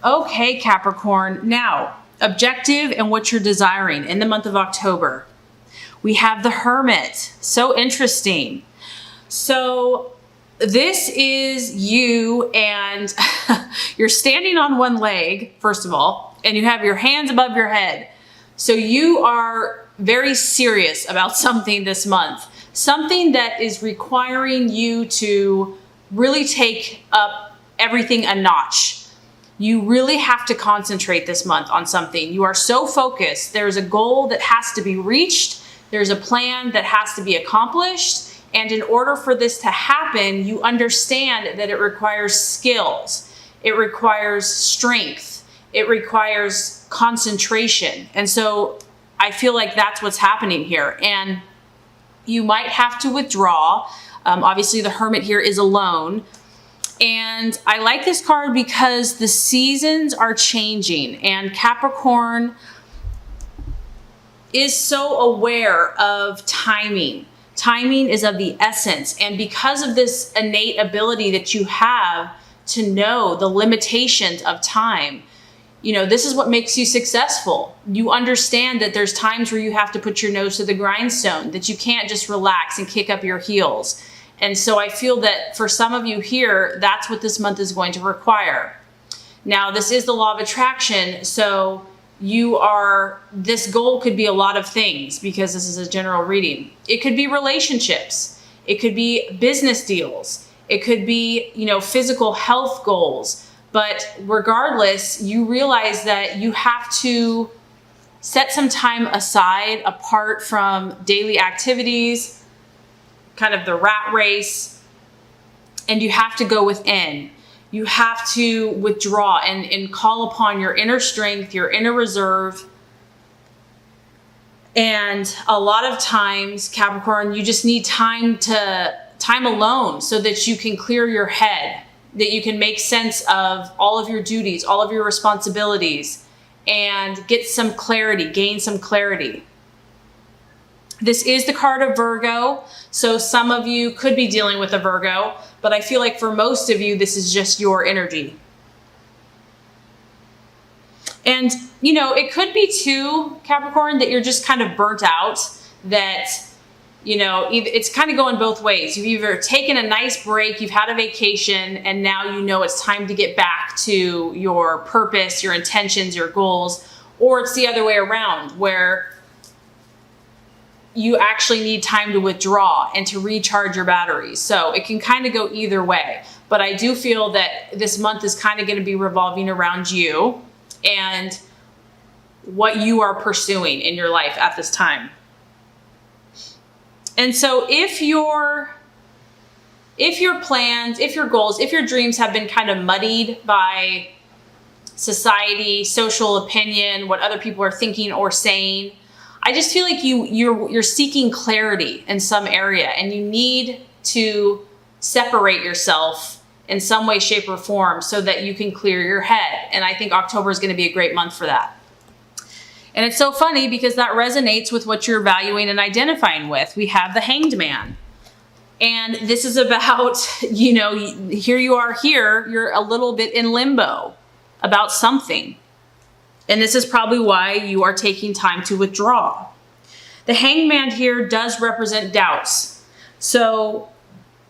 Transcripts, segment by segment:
Okay, Capricorn. Now, objective and what you're desiring in the month of October. We have the Hermit. So interesting. So this is you, and you're standing on one leg, first of all, and you have your hands above your head. So you are very serious about something this month, something that is requiring you to really take up everything a notch. You really have to concentrate this month on something. You are so focused. There's a goal that has to be reached. There's a plan that has to be accomplished. And in order for this to happen, you understand that it requires skills. It requires strength. It requires concentration. And so I feel like that's what's happening here. And you might have to withdraw. Obviously, the Hermit here is alone. And I like this card because the seasons are changing, and Capricorn is so aware of timing. Timing is of the essence. And because of this innate ability that you have to know the limitations of time, you know, this is what makes you successful. You understand that there's times where you have to put your nose to the grindstone, that you can't just relax and kick up your heels. And so I feel that for some of you here, that's what this month is going to require. Now, this is the law of attraction. So this goal could be a lot of things because this is a general reading. It could be relationships. It could be business deals. It could be, physical health goals. But regardless, you realize that you have to set some time aside apart from daily activities, kind of the rat race, and you have to go within. You have to withdraw and call upon your inner strength, your inner reserve. And a lot of times, Capricorn, you just need time alone so that you can clear your head, that you can make sense of all of your duties, all of your responsibilities, and get some clarity, gain some clarity. This is the card of Virgo, so some of you could be dealing with a Virgo, but I feel like for most of you, this is just your energy. And, it could be too, Capricorn, that you're just kind of burnt out, that, it's kind of going both ways. You've either taken a nice break, you've had a vacation, and now it's time to get back to your purpose, your intentions, your goals, or it's the other way around, where you actually need time to withdraw and to recharge your batteries. So it can kind of go either way. But I do feel that this month is kind of going to be revolving around you and what you are pursuing in your life at this time. And so if your plans, if your goals, if your dreams have been kind of muddied by society, social opinion, what other people are thinking or saying, I just feel like you're seeking clarity in some area, and you need to separate yourself in some way, shape, or form so that you can clear your head. And I think October is going to be a great month for that. And it's so funny because that resonates with what you're valuing and identifying with. We have the Hanged Man. And this is about, here you are here, you're a little bit in limbo about something. And this is probably why you are taking time to withdraw. The Hanged Man here does represent doubts. So,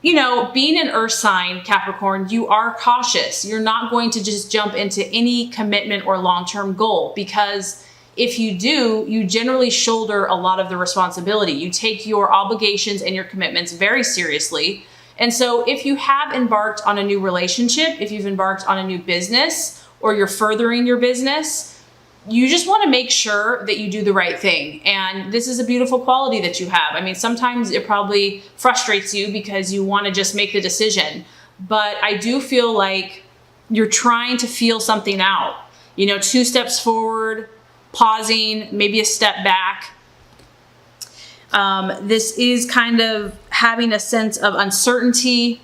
being an earth sign, Capricorn, you are cautious. You're not going to just jump into any commitment or long-term goal, because if you do, you generally shoulder a lot of the responsibility. You take your obligations and your commitments very seriously. And so if you have embarked on a new relationship, if you've embarked on a new business, or you're furthering your business, you just want to make sure that you do the right thing. And this is a beautiful quality that you have. I mean, sometimes it probably frustrates you because you want to just make the decision. But I do feel like you're trying to feel something out. 2 steps forward, pausing, maybe a step back. This is kind of having a sense of uncertainty,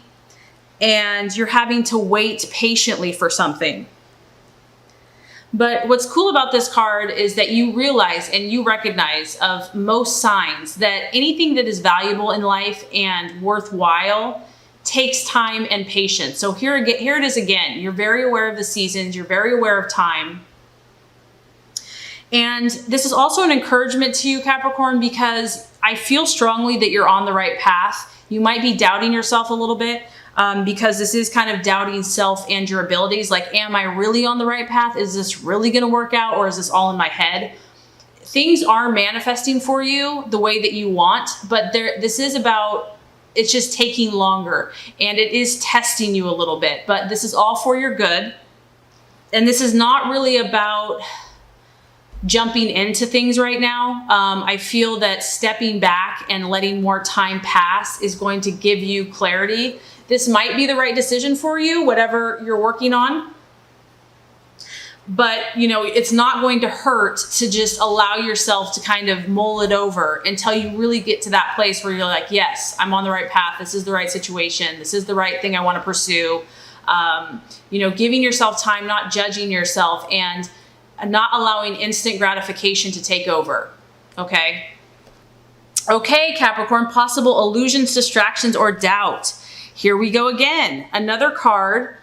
and you're having to wait patiently for something. But what's cool about this card is that you realize and you recognize of most signs that anything that is valuable in life and worthwhile takes time and patience. So here it is again. You're very aware of the seasons. You're very aware of time. And this is also an encouragement to you, Capricorn, because I feel strongly that you're on the right path. You might be doubting yourself a little bit because this is kind of doubting self and your abilities. Like, am I really on the right path? Is this really going to work out, or is this all in my head? Things are manifesting for you the way that you want, but this is about, it's just taking longer and it is testing you a little bit, but this is all for your good. And this is not really about jumping into things right now. I feel that stepping back and letting more time pass is going to give you clarity. This might be the right decision for you, whatever you're working on. But, you know, it's not going to hurt to just allow yourself to kind of mull it over until you really get to that place where you're like, yes, I'm on the right path. This is the right situation. This is the right thing I want to pursue. You know, giving yourself time, not judging yourself, and not allowing instant gratification to take over. Okay. Okay, Capricorn, possible illusions, distractions, or doubt. Here we go again. Another card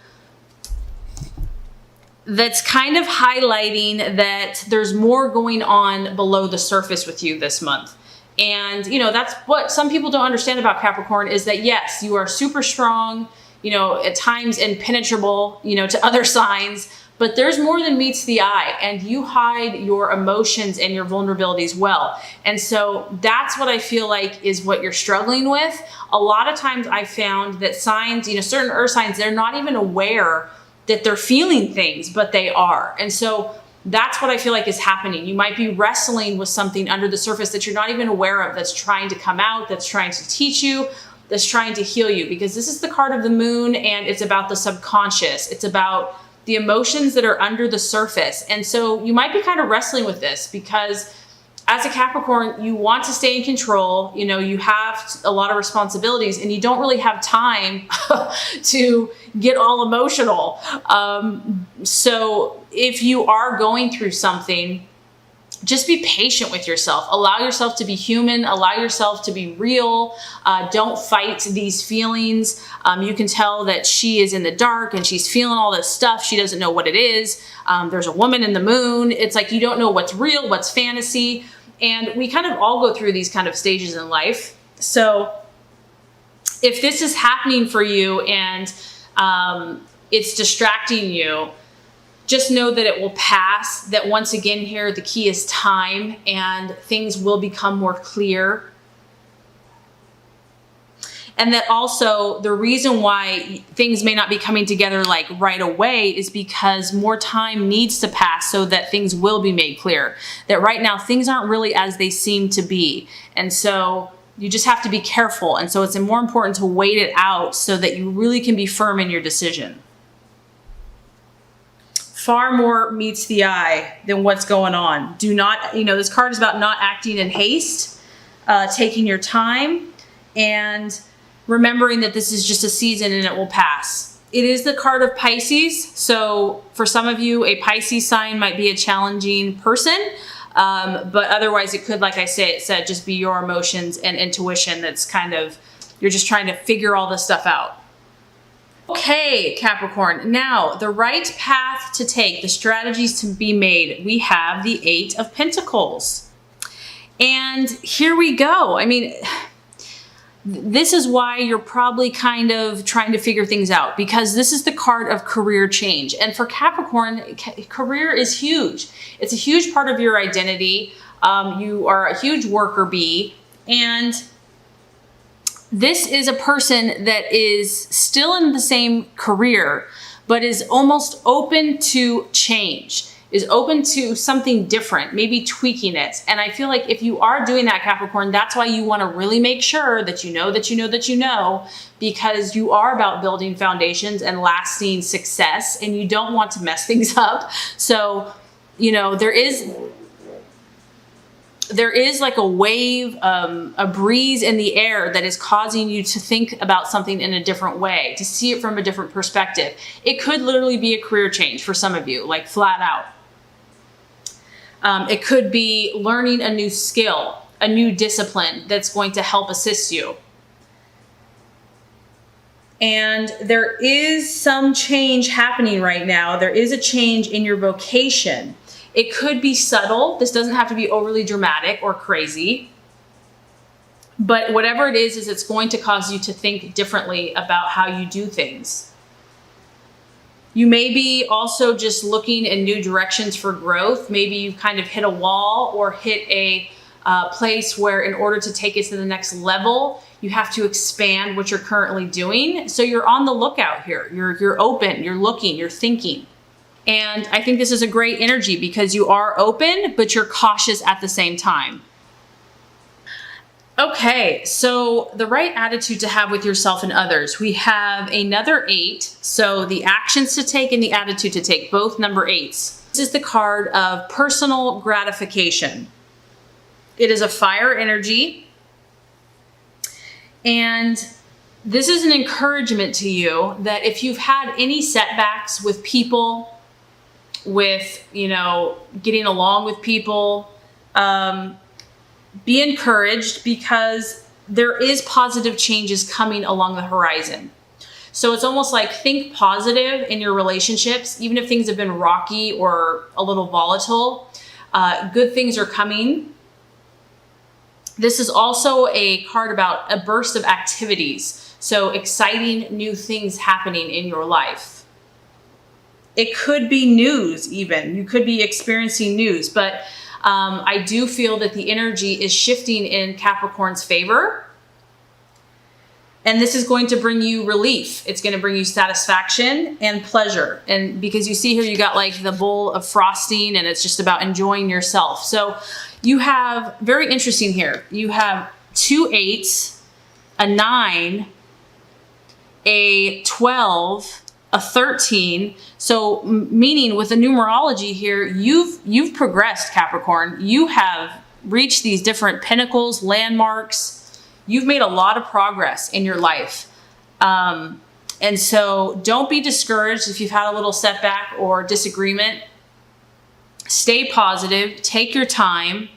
that's kind of highlighting that there's more going on below the surface with you this month. And, you know, that's what some people don't understand about Capricorn, is that yes, you are super strong, you know, at times impenetrable, you know, to other signs, but there's more than meets the eye, and you hide your emotions and your vulnerabilities well. And so that's what I feel like is what you're struggling with. A lot of times I found that signs, you know, certain earth signs, they're not even aware that they're feeling things, but they are. And so that's what I feel like is happening. You might be wrestling with something under the surface that you're not even aware of, that's trying to come out, that's trying to teach you, that's trying to heal you, because this is the card of the moon, and it's about the subconscious. It's about the emotions that are under the surface. And so you might be kind of wrestling with this because as a Capricorn, you want to stay in control. You know, you have a lot of responsibilities and you don't really have time to get all emotional. So if you are going through something, just be patient with yourself. Allow yourself to be human. Allow yourself to be real. Don't fight these feelings. You can tell that she is in the dark and she's feeling all this stuff. She doesn't know what it is. There's a woman in the moon. It's like you don't know what's real, what's fantasy. And we kind of all go through these kind of stages in life. So if this is happening for you and it's distracting you, just know that it will pass, that once again here, the key is time, and things will become more clear. And that also the reason why things may not be coming together like right away is because more time needs to pass so that things will be made clear. That right now things aren't really as they seem to be. And so you just have to be careful. And so it's more important to wait it out so that you really can be firm in your decision. Far more meets the eye than what's going on. Do not, you know, this card is about not acting in haste, taking your time, and remembering that this is just a season and it will pass. It is the card of Pisces. So for some of you, a Pisces sign might be a challenging person. But otherwise it could, like I said, just be your emotions and intuition. That's kind of, you're just trying to figure all this stuff out. Okay, Capricorn, now the right path to take, the strategies to be made. We have the 8 of Pentacles. And here we go. I mean, this is why you're probably kind of trying to figure things out, because this is the card of career change. And for Capricorn, career is huge. It's a huge part of your identity. You are a huge worker bee, and this is a person that is still in the same career, but is almost open to change, is open to something different, maybe tweaking it. And I feel like if you are doing that, Capricorn, that's why you want to really make sure that you know, because you are about building foundations and lasting success, and you don't want to mess things up. So, you know, there is like a wave, a breeze in the air that is causing you to think about something in a different way, to see it from a different perspective. It could literally be a career change for some of you, like flat out. It could be learning a new skill, a new discipline that's going to help assist you. And there is some change happening right now. There is a change in your vocation. It could be subtle. This doesn't have to be overly dramatic or crazy. But whatever it is it's going to cause you to think differently about how you do things. You may be also just looking in new directions for growth. Maybe you've kind of hit a wall or hit a place where in order to take it to the next level, you have to expand what you're currently doing. So you're on the lookout here. You're open, you're looking, you're thinking. And I think this is a great energy because you are open, but you're cautious at the same time. Okay, so the right attitude to have with yourself and others. We have another 8. So the actions to take and the attitude to take, both number 8s. This is the card of personal gratification. It is a fire energy. And this is an encouragement to you that if you've had any setbacks with people, with, getting along with people, be encouraged because there is positive changes coming along the horizon. So it's almost like think positive in your relationships, even if things have been rocky or a little volatile, good things are coming. This is also a card about a burst of activities. So exciting new things happening in your life. It could be news even. You could be experiencing news, but I do feel that the energy is shifting in Capricorn's favor. And this is going to bring you relief. It's going to bring you satisfaction and pleasure. And because you see here, you got like the bowl of frosting and it's just about enjoying yourself. So you have, very interesting here, you have 2 8s, a 9, a 12, a 13. So meaning with the numerology here, you've progressed, Capricorn. You have reached these different pinnacles, landmarks. You've made a lot of progress in your life. And so don't be discouraged if you've had a little setback or disagreement. Stay positive, take your time,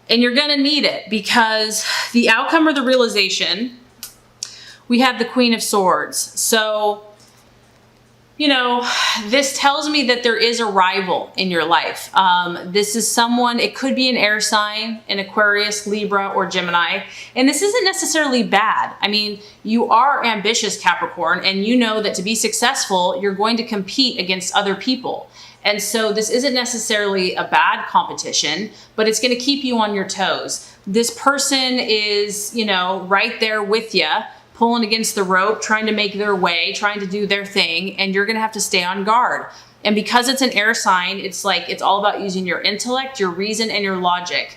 and you're gonna need it because the outcome or the realization, we have the Queen of Swords. So, this tells me that there is a rival in your life. This is someone, it could be an air sign, an Aquarius, Libra, or Gemini. And this isn't necessarily bad. I mean, you are ambitious, Capricorn, and you know that to be successful, you're going to compete against other people. And so this isn't necessarily a bad competition, but it's going to keep you on your toes. This person is, right there with you, pulling against the rope, trying to make their way, trying to do their thing, and you're going to have to stay on guard. And because it's an air sign, it's all about using your intellect, your reason, and your logic,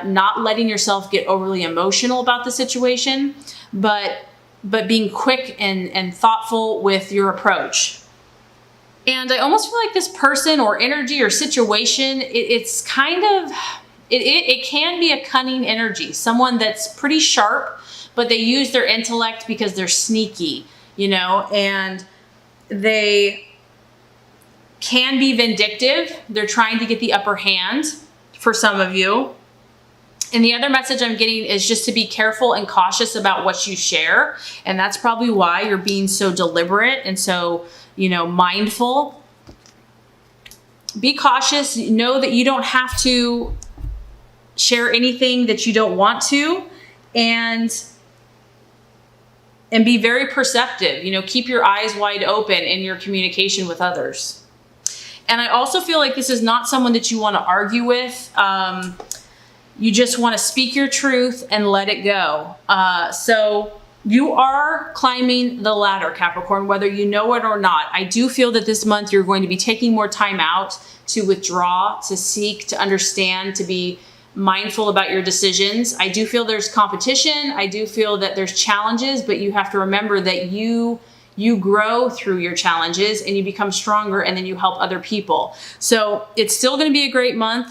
not letting yourself get overly emotional about the situation, but being quick and thoughtful with your approach. And I almost feel like this person or energy or situation, it's kind of, it can be a cunning energy, someone that's pretty sharp, but they use their intellect because they're sneaky, and they can be vindictive. They're trying to get the upper hand for some of you. And the other message I'm getting is just to be careful and cautious about what you share. And that's probably why you're being so deliberate and so, mindful. Be cautious. Know that you don't have to share anything that you don't want to. And be very perceptive, keep your eyes wide open in your communication with others. And I also feel like this is not someone that you want to argue with. You just want to speak your truth and let it go. So you are climbing the ladder, Capricorn, whether you know it or not. I do feel that this month you're going to be taking more time out to withdraw, to seek, to understand, to be mindful about your decisions. I do feel there's competition. I do feel that there's challenges, but you have to remember that you grow through your challenges and you become stronger and then you help other people. So it's still going to be a great month.